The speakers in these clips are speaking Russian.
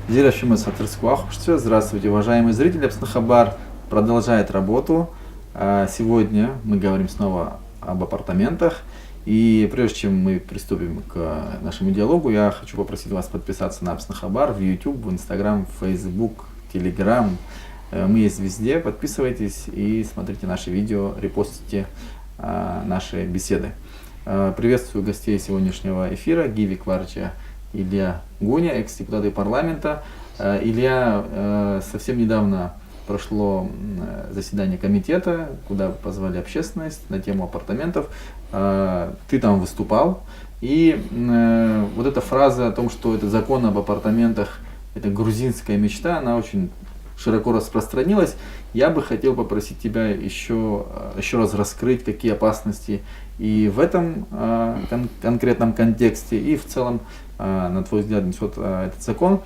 Здравствуйте, уважаемые зрители. Апснахабар продолжает работу. Сегодня мы говорим снова об апартаментах. И прежде чем мы приступим к нашему диалогу, я хочу попросить вас подписаться на Апснахабар в YouTube, в Instagram, в Facebook, Telegram. Мы есть везде. Подписывайтесь и смотрите наши видео, репостите наши беседы. Приветствую гостей сегодняшнего эфира. Гиви Кварча, Илья Гуня, экс-депутаты парламента. Илья, совсем недавно прошло заседание комитета, куда позвали общественность на тему апартаментов. Ты там выступал. И вот эта фраза о том, что этот закон об апартаментах — это грузинская мечта, она очень широко распространилась. Я бы хотел попросить тебя еще раз раскрыть, какие опасности и в этом конкретном контексте, и в целом, на твой взгляд, несет этот закон.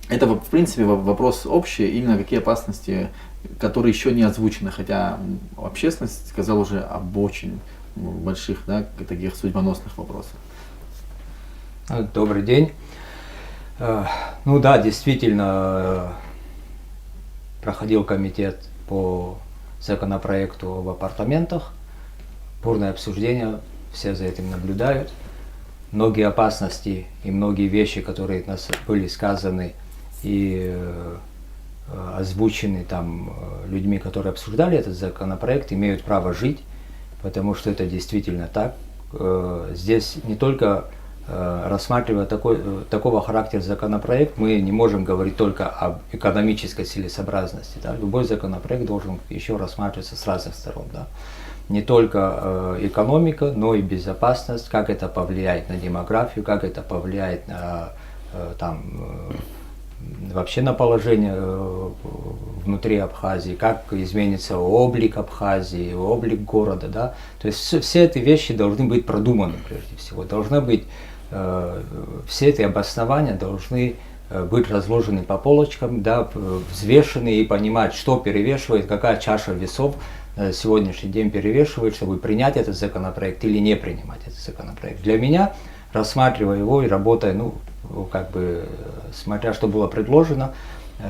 Это, в принципе, вопрос общий, именно какие опасности, которые еще не озвучены, хотя общественность сказала уже об очень больших, да, таких судьбоносных вопросах. Добрый день. Ну да, действительно, проходил комитет по законопроекту об апартаментах. Бурное обсуждение, все за этим наблюдают. Многие опасности и многие вещи, которые у нас были сказаны и озвучены там людьми, которые обсуждали этот законопроект, имеют право жить, потому что это действительно так. Здесь не только рассматривая такого характера законопроект, мы не можем говорить только об экономической целесообразности. Да? Любой законопроект должен еще рассматриваться с разных сторон. Да? Не только экономика, но и безопасность, как это повлияет на демографию, как это повлияет на, вообще на положение внутри Абхазии, как изменится облик Абхазии, облик города. Да? То есть все эти вещи должны быть продуманы прежде всего. Должны быть, все эти обоснования должны быть разложены по полочкам, да, взвешены и понимать, что перевешивает, какая чаша весов на сегодняшний день перевешивает, чтобы принять этот законопроект или не принимать этот законопроект. Для меня, рассматривая его и работая, смотря что было предложено,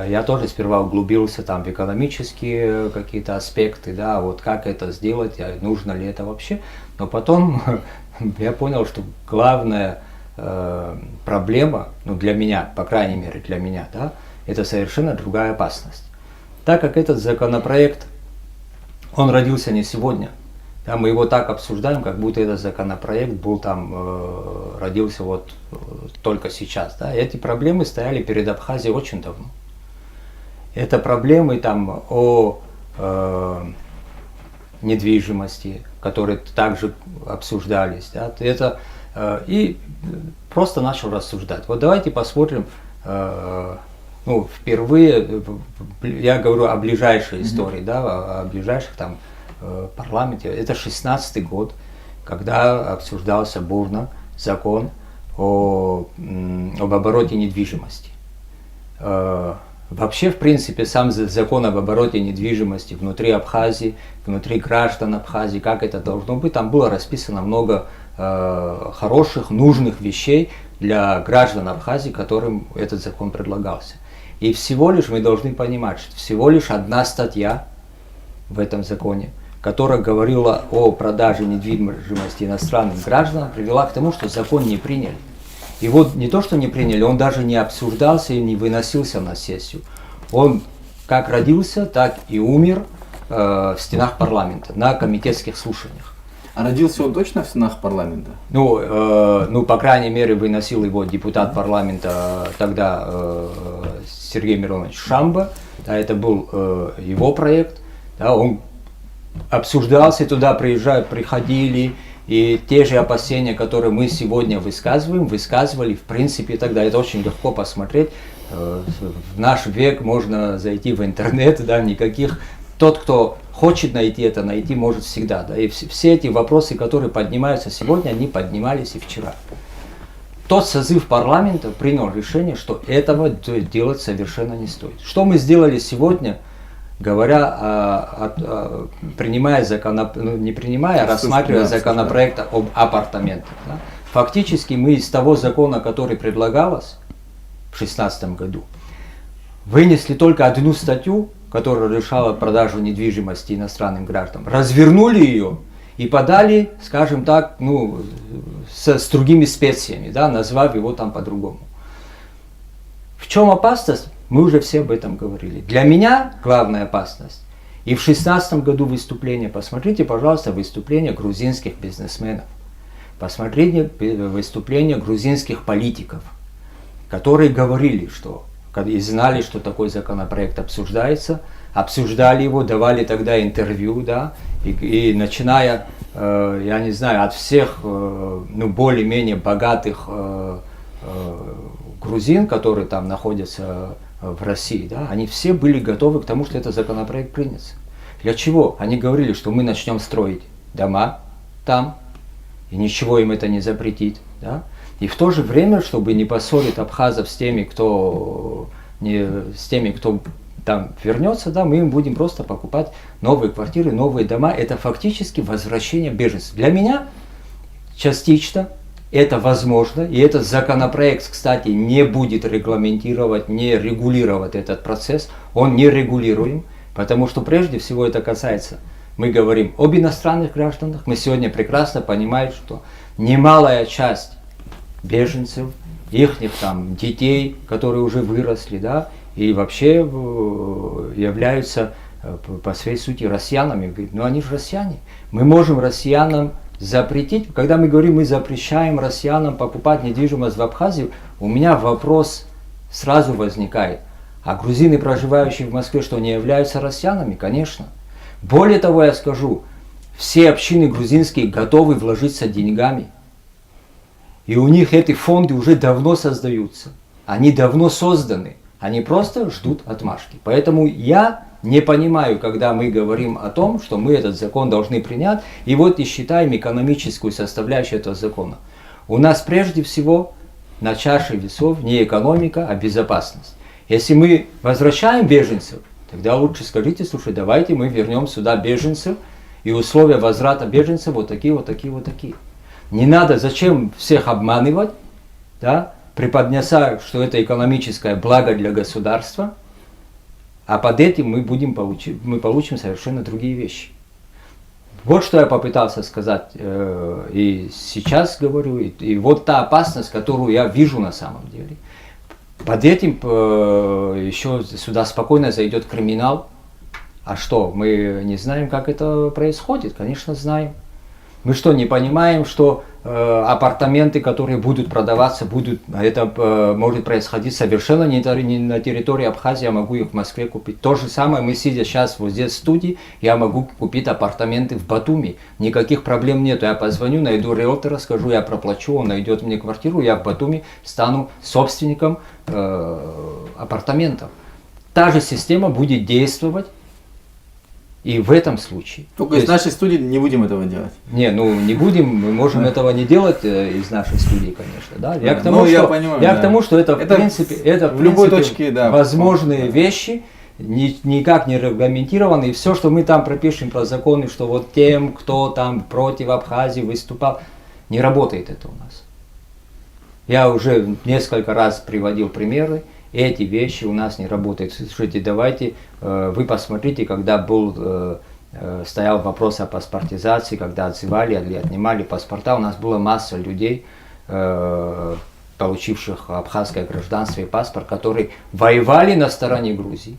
я тоже сперва углубился там в экономические какие-то аспекты, да, вот как это сделать, нужно ли это вообще. Но потом я понял, что главная проблема, для меня, по крайней мере для меня, да, это совершенно другая опасность. Так как этот законопроект, он родился не сегодня, да, мы его так обсуждаем, как будто этот законопроект был родился вот только сейчас. Да. Эти проблемы стояли перед Абхазией очень давно. Это проблемы о недвижимости, которые также обсуждались. Да. И просто начал рассуждать. Вот давайте посмотрим, впервые, я говорю о ближайшей истории, да, о ближайших парламенте. Это 16-й год, когда обсуждался бурно закон об обороте недвижимости. Вообще, в принципе, сам закон об обороте недвижимости внутри Абхазии, внутри граждан Абхазии, как это должно быть, там было расписано много хороших, нужных вещей для граждан Абхазии, которым этот закон предлагался. И всего лишь мы должны понимать, что всего лишь одна статья в этом законе, которая говорила о продаже недвижимости иностранным гражданам, привела к тому, что закон не приняли. И вот не то, что не приняли, он даже не обсуждался и не выносился на сессию. Он как родился, так и умер в стенах парламента, на комитетских слушаниях. А родился он точно в стенах парламента? По крайней мере, выносил его депутат парламента тогда Сергей Миронович Шамба. Да, это был его проект. Да, он обсуждался, туда приходили, и те же опасения, которые мы сегодня высказывали, в принципе, тогда это очень легко посмотреть. В наш век можно зайти в интернет, да, никаких. Тот, кто хочет найти это, найти может всегда. Да, и все эти вопросы, которые поднимаются сегодня, они поднимались и вчера. Тот созыв парламента принял решение, что этого делать совершенно не стоит. Что мы сделали сегодня? Рассматривая законопроект об апартаментах. Да. Фактически мы из того закона, который предлагалось в 2016 году, вынесли только одну статью, которая решала продажу недвижимости иностранным гражданам, развернули ее и подали, скажем так, ну, с другими специями, да, назвав его там по-другому. В чем опасность? Мы уже все об этом говорили. Для меня главная опасность. И в 2016 году выступление, посмотрите, пожалуйста, выступление грузинских бизнесменов. Посмотрите выступления грузинских политиков, которые говорили, что и знали, что такой законопроект обсуждается, обсуждали его, давали тогда интервью, да, и начиная, я не знаю, от всех, ну, более-менее богатых грузин, которые там находятся в России, да, они все были готовы к тому, что этот законопроект принятся. Для чего? Они говорили, что мы начнем строить дома там, и ничего им это не запретит, да. И в то же время, чтобы не поссорить абхазов с теми, кто там вернется, да, мы им будем просто покупать новые квартиры, новые дома. Это фактически возвращение беженцев. Для меня частично это возможно, и этот законопроект, кстати, не будет регламентировать, не регулировать этот процесс, он не регулируем, потому что прежде всего это касается, мы говорим об иностранных гражданах, мы сегодня прекрасно понимаем, что немалая часть беженцев, их там детей, которые уже выросли, да, и вообще являются по своей сути россиянами. Говорит, ну они же россияне. Мы можем россиянам запретить, когда мы говорим, мы запрещаем россиянам покупать недвижимость в Абхазии, у меня вопрос сразу возникает. А грузины, проживающие в Москве, что не являются россиянами? Конечно. Более того, я скажу, все общины грузинские готовы вложиться деньгами. И у них эти фонды уже давно создаются. Они давно созданы. Они просто ждут отмашки. Поэтому я не понимаю, когда мы говорим о том, что мы этот закон должны принять, и вот и считаем экономическую составляющую этого закона. У нас прежде всего на чаше весов не экономика, а безопасность. Если мы возвращаем беженцев, тогда лучше скажите, слушай, давайте мы вернем сюда беженцев, и условия возврата беженцев вот такие, вот такие, вот такие. Не надо, зачем всех обманывать, да, преподнеся, что это экономическое благо для государства, а под этим мы получим совершенно другие вещи. Вот что я попытался сказать и сейчас говорю, и вот та опасность, которую я вижу на самом деле. Под этим еще сюда спокойно зайдет криминал. А что, мы не знаем, как это происходит? Конечно, знаем. Мы что, не понимаем, что апартаменты, которые будут продаваться, это может происходить совершенно не на территории Абхазии, я могу их в Москве купить. То же самое, мы сидя сейчас вот здесь в студии, я могу купить апартаменты в Батуми. Никаких проблем нет. Я позвоню, найду риэлтора, скажу, я проплачу, он найдет мне квартиру, я в Батуми стану собственником апартаментов. Та же система будет действовать и в этом случае. Только из нашей студии не будем этого делать. Не, ну не будем, мы можем этого не делать из нашей студии, конечно. Да? Я к тому, что это в принципе, в любой точке, да, возможные вещи, никак не регламентированы. И все, что мы там пропишем про законы, что вот тем, кто там против Абхазии выступал, не работает это у нас. Я уже несколько раз приводил примеры. Эти вещи у нас не работают. Слушайте, давайте, вы посмотрите, когда стоял вопрос о паспортизации, когда отзывали или отнимали паспорта, у нас была масса людей, получивших абхазское гражданство и паспорт, которые воевали на стороне Грузии.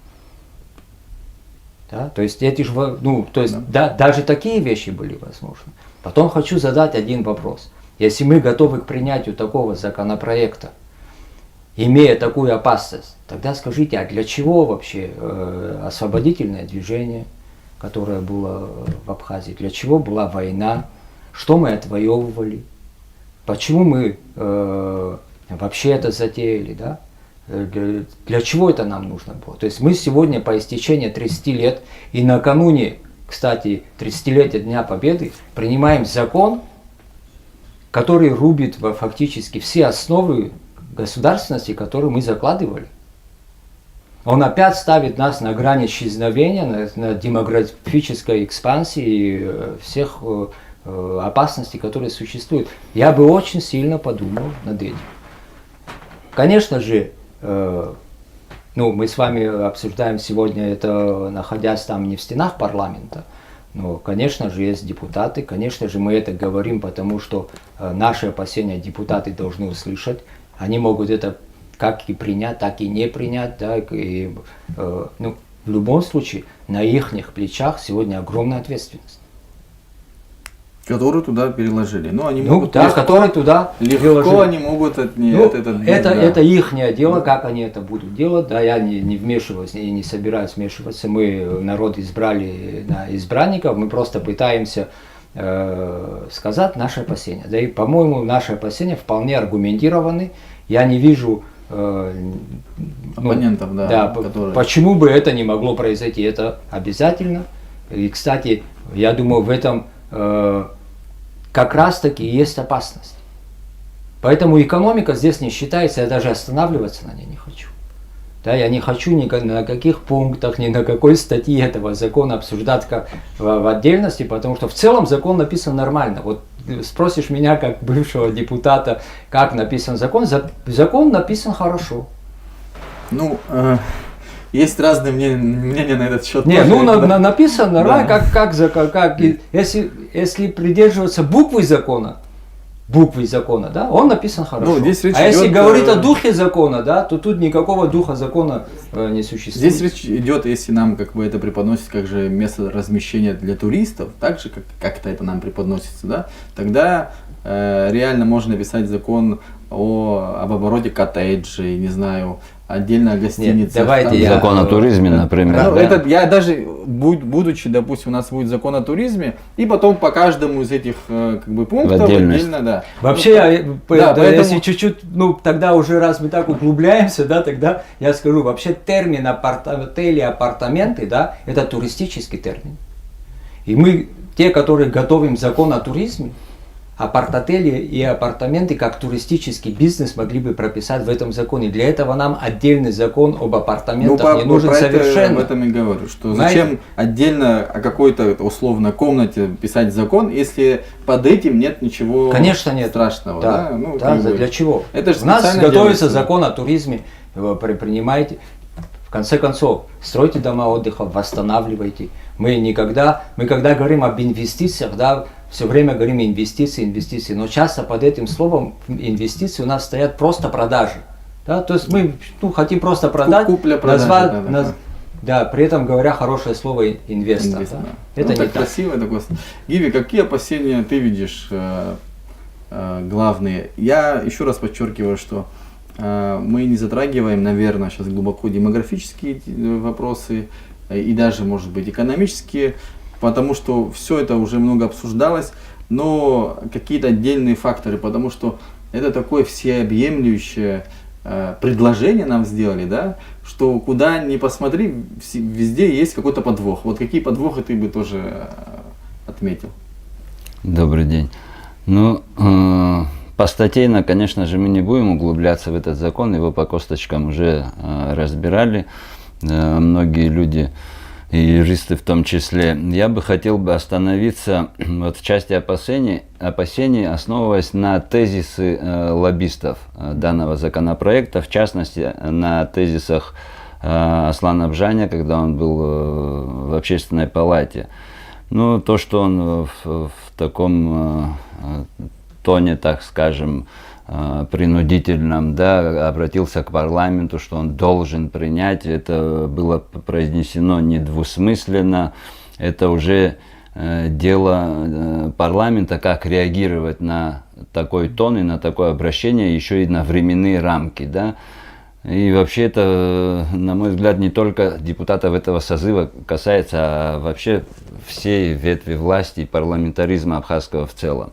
Да? То есть, даже такие вещи были возможны. Потом хочу задать один вопрос. Если мы готовы к принятию такого законопроекта, имея такую опасность, тогда скажите, а для чего вообще освободительное движение, которое было в Абхазии, для чего была война, что мы отвоевывали, почему мы вообще это затеяли, да? Для чего это нам нужно было? То есть мы сегодня по истечении 30 лет и накануне, кстати, 30-летия Дня Победы принимаем закон, который рубит фактически все основы государственности, которую мы закладывали. Он опять ставит нас на грани исчезновения, на демографической экспансии всех опасностей, которые существуют. Я бы очень сильно подумал над этим. Конечно же, Ну, мы с вами обсуждаем сегодня это, находясь там не в стенах парламента. Но, конечно же, есть депутаты, конечно же, мы это говорим, потому что наши опасения депутаты должны услышать. Они могут это как и принять, так и не принять. Да, и, ну, в любом случае, на их плечах сегодня огромная ответственность. Которую туда переложили. Ну, они Ну, могут да, которые туда легко переложили. они могут от Это их дело, как они это будут делать. Да, я не вмешиваюсь и не собираюсь вмешиваться. Мы народ избрали на избранников, мы просто пытаемся сказать наши опасения. Да, и, по-моему, наши опасения вполне аргументированы. Я не вижу оппонентов, да, которые... почему бы это не могло произойти. Это обязательно. И, кстати, я думаю, в этом как раз таки и есть опасность. Поэтому экономика здесь не считается, я даже останавливаться на ней не хочу. Да, я не хочу ни на каких пунктах, ни на какой статье этого закона обсуждать как в отдельности, потому что в целом закон написан нормально. Вот спросишь меня, как бывшего депутата, как написан закон, закон написан хорошо. Ну, есть разные мнения на этот счет. Не, ну написано, да. Если придерживаться буквы закона, да, он написан хорошо. Ну, здесь речь а если идет, говорить о духе закона, да, то тут никакого духа закона не существует. Здесь речь идет, если нам как бы это преподносит как же место размещения для туристов, так же как-то это нам преподносится, да, тогда реально можно написать закон об обороте коттеджей, не знаю, отдельно гостиница. Давайте закон о туризме, например. Ну, да. Это я даже, будучи, допустим, у нас будет закон о туризме, и потом по каждому из этих как бы пунктов отдельно, да. Вообще, если чуть-чуть, ну тогда уже раз мы так углубляемся, да, тогда я скажу, вообще термин отели, апартаменты, да, это туристический термин. И мы, те, которые готовим закон о туризме, апарт-отели и апартаменты как туристический бизнес могли бы прописать в этом законе. Для этого нам отдельный закон об апартаментах не нужен совершенно. Об этом и говорю, что зачем отдельно о какой-то условно комнате писать закон, если под этим нет ничего страшного. Да. Да? Ну, да, для чего? Это же у нас готовится закон о туризме, принимайте. В конце концов, стройте дома отдыха, восстанавливайте. Мы когда говорим об инвестициях, да, все время говорим инвестиции, но часто под этим словом инвестиции у нас стоят просто продажи. Да? То есть мы хотим просто продать, Купля-продажа, да, при этом говоря хорошее слово инвестор. Да? Это не так красиво. Гиви, какие опасения ты видишь главные? Я еще раз подчеркиваю, что мы не затрагиваем, наверное, сейчас глубоко демографические вопросы и даже, может быть, экономические, потому что все это уже много обсуждалось, но какие-то отдельные факторы, потому что это такое всеобъемлющее предложение нам сделали, да, что куда ни посмотри, везде есть какой-то подвох. Вот какие подвохи ты бы тоже отметил? Добрый день. Ну, постатейно, конечно же, мы не будем углубляться в этот закон, его по косточкам уже разбирали многие люди, и юристы в том числе. Я бы хотел остановиться вот в части опасений, основываясь на тезисы лоббистов данного законопроекта, в частности, на тезисах Аслана Бжаня, когда он был в Общественной палате. Ну, то, что он в таком тоне, так скажем, принудительном, да, обратился к парламенту, что он должен принять, это было произнесено недвусмысленно, это уже дело парламента, как реагировать на такой тон и на такое обращение, еще и на временные рамки, да. И вообще это, на мой взгляд, не только депутатов этого созыва касается, а вообще всей ветви власти и парламентаризма абхазского в целом.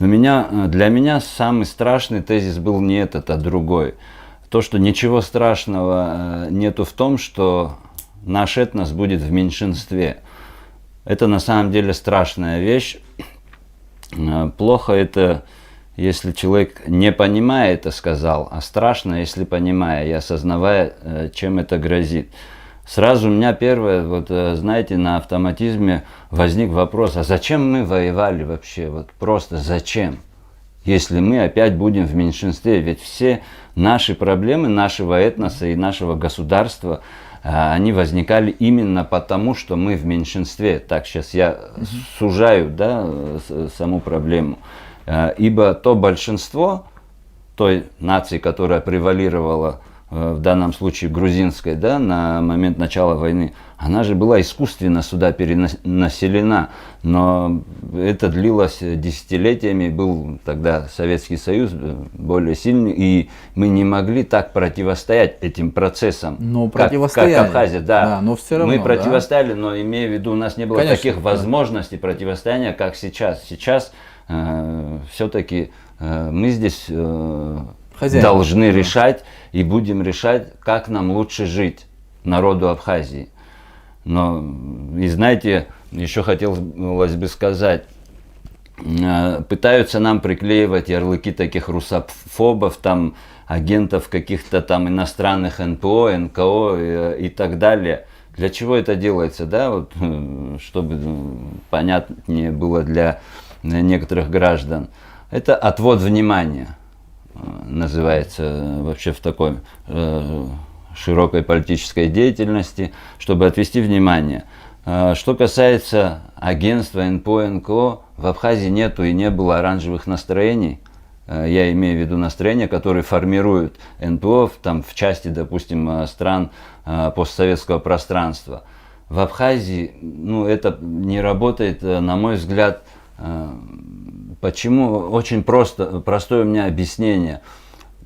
Но для меня самый страшный тезис был не этот, а другой. То, что ничего страшного нету в том, что наш этнос будет в меньшинстве. Это на самом деле страшная вещь. Плохо это, если человек не понимая это сказал, а страшно, если понимая и осознавая, чем это грозит. Сразу у меня первое, вот знаете, на автоматизме возник вопрос, а зачем мы воевали вообще? Вот просто зачем? если мы опять будем в меньшинстве. Ведь все наши проблемы нашего этноса и нашего государства, они возникали именно потому, что мы в меньшинстве. Так, сейчас я сужаю, да, саму проблему. Ибо то большинство той нации, которая превалировала в данном случае грузинской, да, на момент начала войны, она же была искусственно сюда перенаселена, но это длилось десятилетиями, был тогда Советский Союз более сильный, и мы не могли так противостоять этим процессам, Но как Абхазия, да. Но все равно, мы противостояли, но имею в виду, у нас не было Конечно, таких возможностей противостояния, как сейчас. Сейчас все-таки мы здесь должны решать и будем решать, как нам лучше жить, народу Абхазии. Но, и знаете, еще хотелось бы сказать, пытаются нам приклеивать ярлыки таких русофобов, там, агентов каких-то там иностранных НПО, НКО и так далее. Для чего это делается, да, вот, чтобы понятнее было для некоторых граждан. Это отвод внимания, называется вообще в такой широкой политической деятельности, чтобы отвести внимание. Что касается агентства НПО, НКО, в Абхазии нету и не было оранжевых настроений. Я имею в виду настроения, которые формируют НПО там, в части, допустим, стран постсоветского пространства. В Абхазии это не работает, на мой взгляд. Почему? Очень простое у меня объяснение.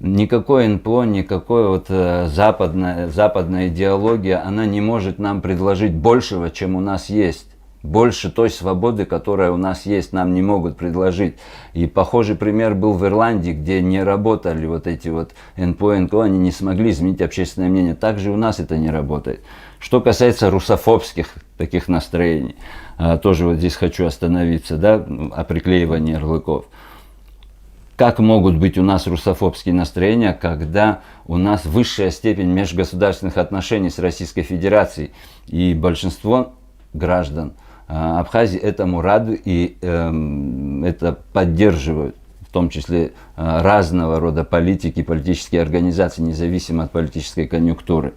Никакой НПО, никакой вот западная идеология, она не может нам предложить большего, чем у нас есть. Больше той свободы, которая у нас есть, нам не могут предложить. И похожий пример был в Ирландии, где не работали вот эти вот НПО, НКО, они не смогли изменить общественное мнение. Также у нас это не работает. Что касается русофобских таких настроений, тоже вот здесь хочу остановиться, да, о приклеивании ярлыков. Как могут быть у нас русофобские настроения, когда у нас высшая степень межгосударственных отношений с Российской Федерацией, и большинство граждан Абхазии этому рады и это поддерживают, в том числе разного рода политики, политические организации, независимо от политической конъюнктуры.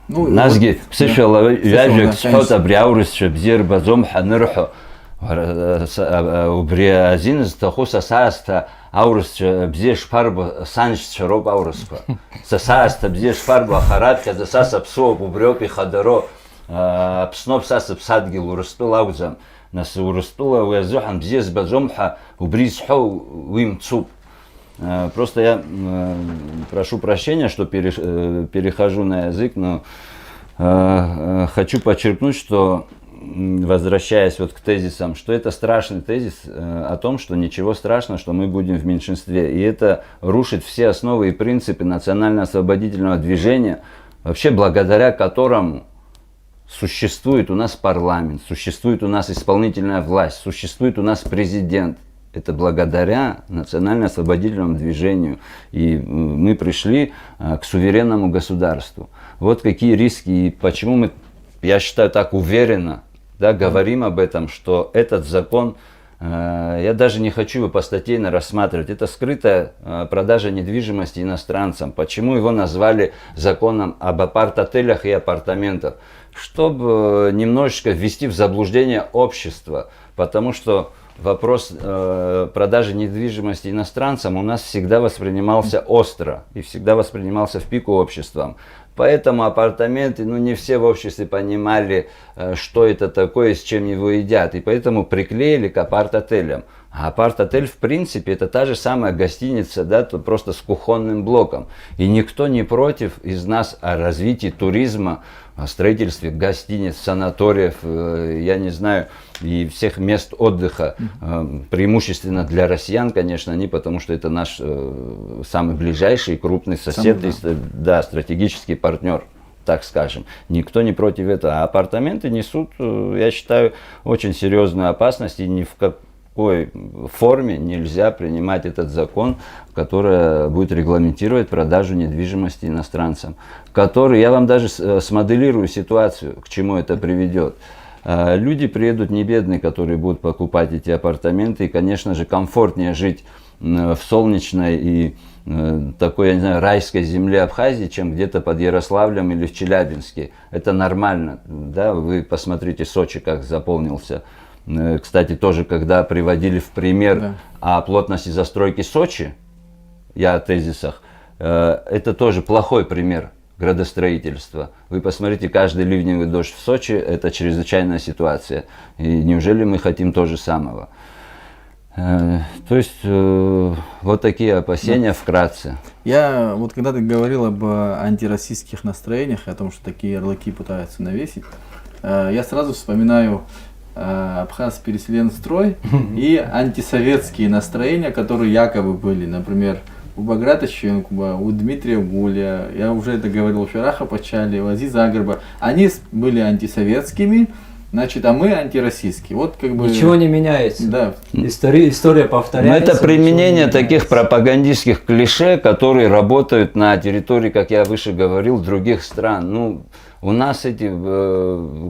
Назги, убри один из того сосаста аурус бзеш фарбу санч шароб аурусpa сосаста бзеш фарбу ахаратка засаса псов убрёпи хадаро псноп саса псадгил урустул аузам нас урустула уязухан бзеш базомха убрис хо вимцуп. Просто я прошу прощения, что перехожу на язык, но хочу подчеркнуть, что, возвращаясь вот к тезисам, что это страшный тезис о том, что ничего страшного, что мы будем в меньшинстве. И это рушит все основы и принципы национально-освободительного движения, вообще благодаря которому существует у нас парламент, существует у нас исполнительная власть, существует у нас президент. Это благодаря национально-освободительному движению. И мы пришли к суверенному государству. Вот какие риски и почему мы, я считаю, так уверенно, да, говорим об этом, что этот закон, я даже не хочу его постатейно рассматривать. Это скрытая продажа недвижимости иностранцам. Почему его назвали законом об апарт-отелях и апартаментах? Чтобы немножечко ввести в заблуждение общество. Потому что вопрос продажи недвижимости иностранцам у нас всегда воспринимался остро и всегда воспринимался в пику обществом. Поэтому апартаменты, не все в обществе понимали, что это такое, с чем его едят. И поэтому приклеили к апарт-отелям. А апарт-отель, в принципе, это та же самая гостиница, да, просто с кухонным блоком. И никто не против из нас о развитии туризма, о строительстве гостиниц, санаториев, я не знаю, и всех мест отдыха, преимущественно для россиян, конечно, потому что это наш самый ближайший крупный сосед, да, стратегический партнер, так скажем. Никто не против этого. А апартаменты несут, я считаю, очень серьезную опасность, и ни в какой форме нельзя принимать этот закон, который будет регламентировать продажу недвижимости иностранцам. Который, я вам даже смоделирую ситуацию, к чему это приведет. Люди приедут не бедные, которые будут покупать эти апартаменты, и, конечно же, комфортнее жить в солнечной и такой, я не знаю, райской земле Абхазии, чем где-то под Ярославлем или в Челябинске. Это нормально, да, вы посмотрите Сочи, как заполнился. Кстати, тоже, когда приводили в пример о плотности застройки Сочи, я о тезисах, это тоже плохой пример градостроительства. Вы посмотрите, каждый ливневый дождь в Сочи – это чрезвычайная ситуация. И неужели мы хотим то же самого? То есть, вот такие опасения вкратце. Я, вот когда ты говорил об антироссийских настроениях, о том, что такие ярлыки пытаются навесить, я сразу вспоминаю Абхаз-Переселенстрой и антисоветские настроения, которые якобы были, например, у Баграта Ченкуба, у Дмитрия Гуля, я уже это говорил, у Фераха Пачали, у Азиза Агарба, они были антисоветскими, значит, а мы антироссийские. Вот как бы... Ничего не меняется. Да. История повторяется. Но это применение таких пропагандистских клише, которые работают на территории, как я выше говорил, других стран. Ну, у нас эти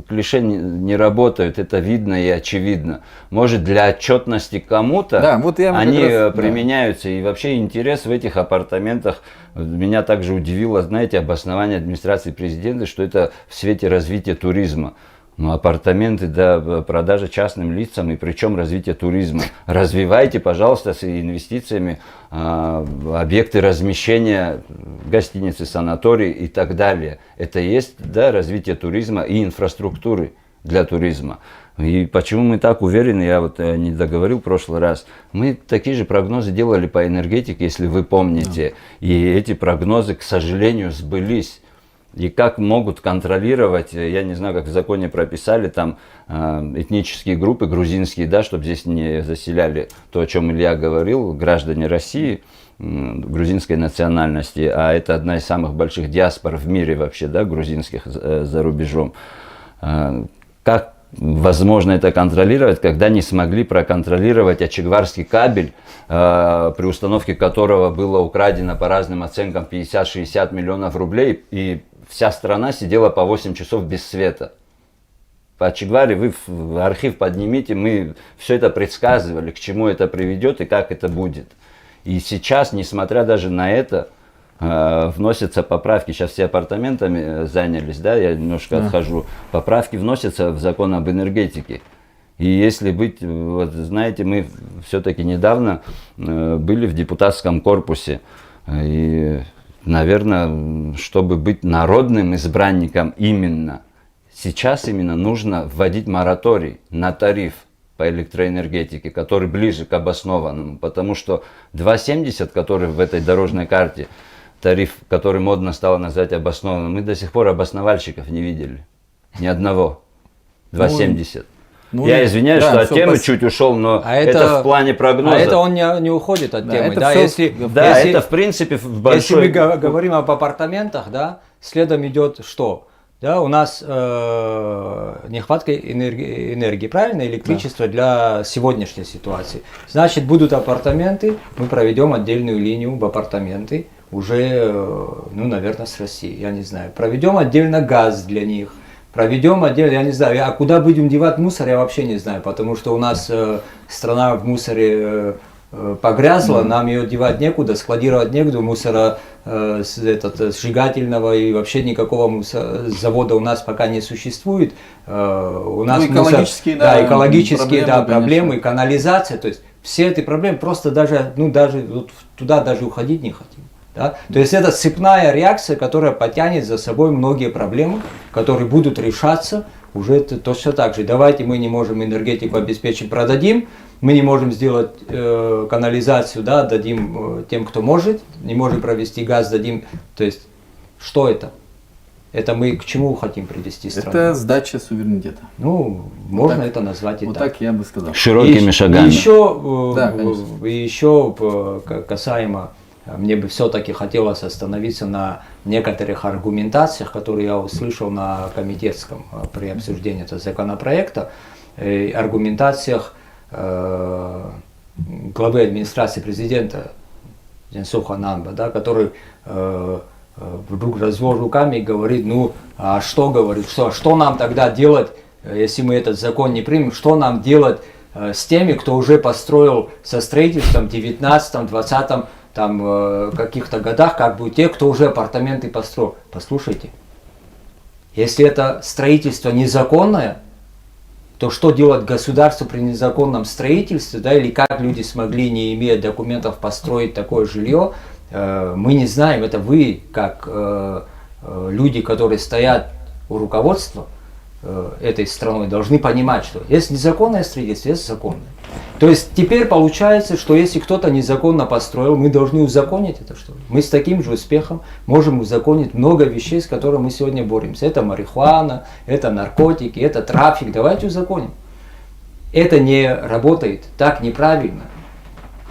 клише не работают, это видно и очевидно. Может, для отчетности кому-то да, вот они применяются. И вообще интерес в этих апартаментах меня также удивило, знаете, обоснование администрации президента, что это в свете развития туризма. Ну, апартаменты, да, продажа частным лицам, и причем развитие туризма. Развивайте, пожалуйста, с инвестициями объекты размещения, гостиницы, санатории и так далее. Это и есть, да, развитие туризма и инфраструктуры для туризма. И почему мы так уверены, я вот не договорил в прошлый раз, мы такие же прогнозы делали по энергетике, если вы помните, и эти прогнозы, к сожалению, сбылись. И как могут контролировать, я не знаю, как в законе прописали, там этнические группы грузинские, да, чтобы здесь не заселяли то, о чем Илья говорил, граждане России, грузинской национальности, а это одна из самых больших диаспор в мире вообще, да, грузинских за рубежом. Как возможно это контролировать, когда не смогли проконтролировать Ачегварский кабель, при установке которого было украдено по разным оценкам 50-60 миллионов рублей, и вся страна сидела по 8 часов без света. По Ачегваре вы в архив поднимите, мы все это предсказывали, к чему это приведет и как это будет. И сейчас, несмотря даже на это, вносятся поправки. Сейчас все апартаментами занялись, да, я немножко отхожу. Поправки вносятся в закон об энергетике. И если быть, вот знаете, мы все-таки недавно были в депутатском корпусе. И, наверное, чтобы быть народным избранником именно, сейчас именно нужно вводить мораторий на тариф по электроэнергетике, который ближе к обоснованному. Потому что 2,70, который в этой дорожной карте, тариф, который модно стало назвать обоснованным, мы до сих пор обосновальщиков не видели. Ни одного. 2,70. Ну, я извиняюсь, да, что от темы чуть ушел, но это в плане прогноза. А это он не уходит от темы. Да, если это в принципе в большой... Если мы говорим об апартаментах, да, следом идет что? Да, у нас нехватка энергии, правильно, электричества для сегодняшней ситуации. Значит, будут апартаменты, мы проведем отдельную линию в апартаменты, уже, ну, наверное, с Россией, я не знаю. Проведем отдельно газ для них, проведем отдельно, я не знаю, а куда будем девать мусор, я вообще не знаю, потому что у нас страна в мусоре погрязла, нам ее девать некуда, складировать некуда, мусора сжигательного и вообще никакого завода у нас пока не существует. У нас экологические, экологические проблемы, канализация, то есть все эти проблемы просто даже, ну, даже вот туда даже уходить не хотим. Да? То есть это цепная реакция, которая потянет за собой многие проблемы, которые будут решаться уже точно так же. Давайте мы не можем энергетику обеспечить, продадим, мы не можем сделать канализацию, да, дадим тем, кто может, не можем провести газ, дадим. То есть что это? Это мы к чему хотим привести страну? Это сдача суверенитета. Ну, можно это назвать и так. Вот так я бы сказал. Широкими шагами. Еще касаемо, мне бы все-таки хотелось остановиться на некоторых аргументациях, которые я услышал на комитетском при обсуждении этого законопроекта, аргументациях главы администрации президента Денсуха Намба, да, который вдруг развел руками и говорит, ну, а что говорит, что нам тогда делать если мы этот закон не примем, что нам делать с теми, кто уже построил со строительством в 19-м, 20-м, там, каких-то годах, как бы те, кто уже апартаменты построил. Послушайте, если это строительство незаконное, то что делать государству при незаконном строительстве, да, или как люди смогли, не имея документов, построить такое жилье, мы не знаем. Это вы, как люди, которые стоят у руководства этой страной, должны понимать, что есть незаконное строительство, есть законное. То есть теперь получается, что если кто-то незаконно построил, мы должны узаконить это, что ли? Мы с таким же успехом можем узаконить много вещей, с которыми мы сегодня боремся. Это марихуана, это наркотики, это трафик. Давайте узаконим. Это не работает, так неправильно.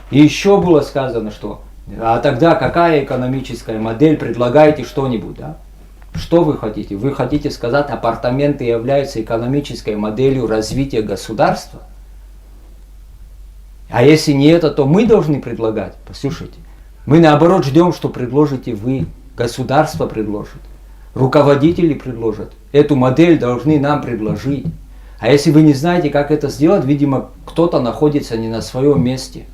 И еще было сказано, что а тогда какая экономическая модель, предлагайте что-нибудь, да? Что вы хотите? Вы хотите сказать, апартаменты являются экономической моделью развития государства? А если не это, то мы должны предлагать. Послушайте, мы наоборот ждем, что предложите вы, государство предложит, руководители предложат. Эту модель должны нам предложить. А если вы не знаете, как это сделать, видимо, кто-то находится не на своем месте.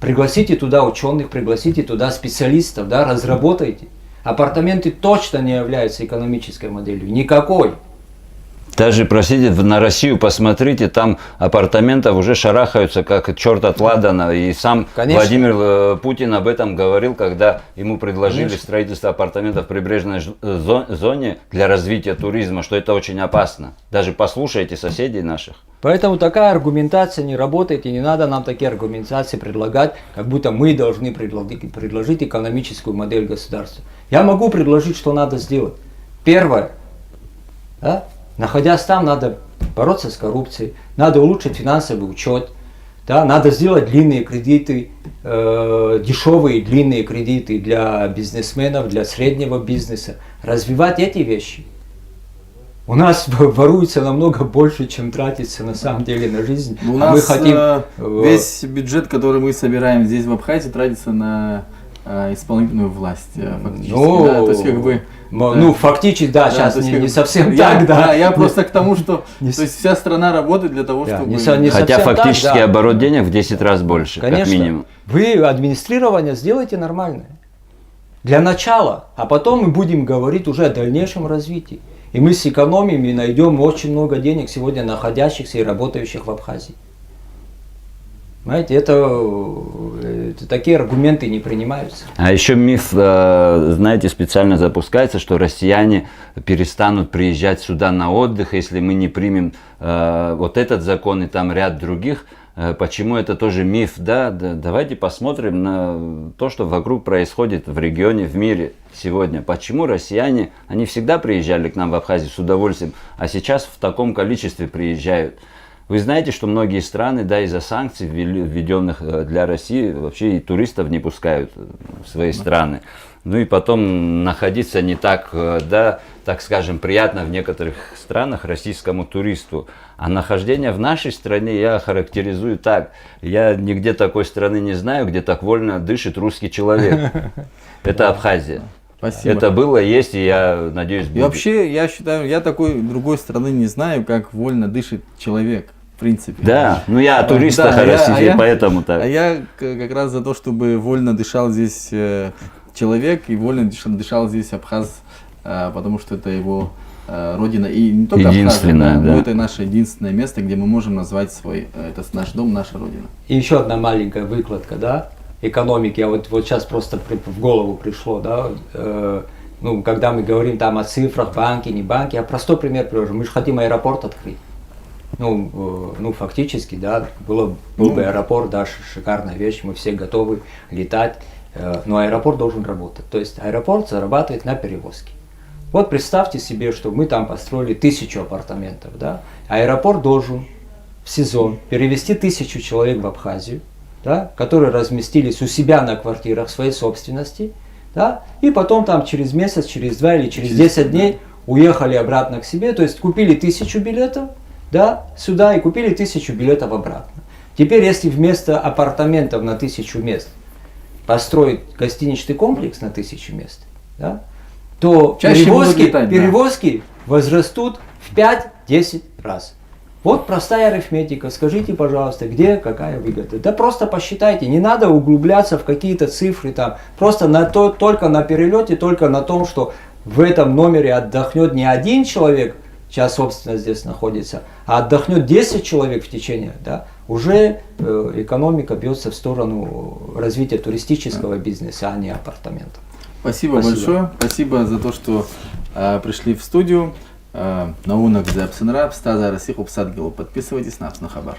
Пригласите туда ученых, пригласите туда специалистов, да, разработайте. Апартаменты точно не являются экономической моделью, никакой. Даже, простите, на Россию посмотрите, там апартаментов уже шарахаются, как черт от ладана. И сам Конечно. Владимир Путин об этом говорил, когда ему предложили Конечно. строительство апартаментов в прибрежной зоне для развития туризма, что это очень опасно. Даже послушайте соседей наших. Поэтому такая аргументация не работает, и не надо нам такие аргументации предлагать, как будто мы должны предложить экономическую модель государства. Я могу предложить, что надо сделать. Первое, да? Находясь там, надо бороться с коррупцией, надо улучшить финансовый учет, да? Надо сделать длинные кредиты, дешевые длинные кредиты для бизнесменов, для среднего бизнеса, развивать эти вещи. У нас воруется намного больше, чем тратится на самом деле на жизнь. У А нас мы хотим весь бюджет, который мы собираем здесь в Абхазии, тратится на исполнительную власть фактически. Ну, да, то есть как бы ну, фактически, да, сейчас то есть, не как- совсем я, так, да. Я просто к тому, что Не то есть вся страна работает для того, Да, чтобы... не совсем Хотя так, фактически да. оборот денег в 10 раз больше, как Конечно, минимум. вы администрирование сделайте нормальное. Для начала, а потом мы будем говорить уже о дальнейшем развитии. И мы сэкономим и найдем очень много денег сегодня находящихся и работающих в Абхазии. Знаете, это такие аргументы не принимаются. А еще миф, знаете, специально запускается, что россияне перестанут приезжать сюда на отдых, если мы не примем вот этот закон и там ряд других. Почему это тоже миф? Да, давайте посмотрим на то, что вокруг происходит в регионе, в мире сегодня. Почему россияне, они всегда приезжали к нам в Абхазию с удовольствием, а сейчас в таком количестве приезжают. Вы знаете, что многие страны, да, из-за санкций, введенных для России, вообще и туристов не пускают в свои страны. Ну и потом находиться не так, да, так скажем, приятно в некоторых странах российскому туристу. А нахождение в нашей стране я характеризую так. Я нигде такой страны не знаю, где так вольно дышит русский человек. Это Абхазия. Спасибо. Это было, есть, и я надеюсь, И будет. вообще, я считаю, я такой другой страны не знаю, как вольно дышит человек, в принципе. Да, ну я о туристах, Да, о России, поэтому А так. я как раз за то, чтобы вольно дышал здесь человек и вольно дышал здесь абхаз, потому что это его родина. И не только Единственное, Абхазия, да. но это наше единственное место, где мы можем назвать свой, это наш дом, наша родина. И еще одна маленькая выкладка, да, экономики. Я вот сейчас просто в голову пришло, да, ну, когда мы говорим там о цифрах, банки, не банки, я простой пример привожу. Мы же хотим аэропорт открыть. Ну, фактически, да, был бы аэропорт, да, шикарная вещь, мы все готовы летать, но аэропорт должен работать. То есть аэропорт зарабатывает на перевозке. Вот представьте себе, что мы там построили 1000 апартаментов, да, аэропорт должен в сезон перевести 1000 человек в Абхазию, да, которые разместились у себя на квартирах своей собственности, да, и потом там через месяц, через 2 или через 10 дней уехали обратно к себе, то есть купили 1000 билетов, да, сюда и купили 1000 билетов обратно. Теперь, если вместо апартаментов на 1000 мест построить гостиничный комплекс на 1000 мест, да, то Чаще будут перевозки, летать, да. перевозки возрастут в 5 10 раз. Вот простая арифметика. Скажите, пожалуйста, где какая выгода. Да просто посчитайте. Не надо углубляться в какие-то цифры там. Просто только на перелете, только на том, что в этом номере отдохнет не один человек, сейчас, собственно, здесь находится, а отдохнет 10 человек в течение, да, уже экономика бьется в сторону развития туристического бизнеса, а не апартаментов. Спасибо большое. Спасибо за то, что пришли в студию. Наунак за Апсенраб, Стаза Расиху Псадгилу. Подписывайтесь на Апсен Хабар.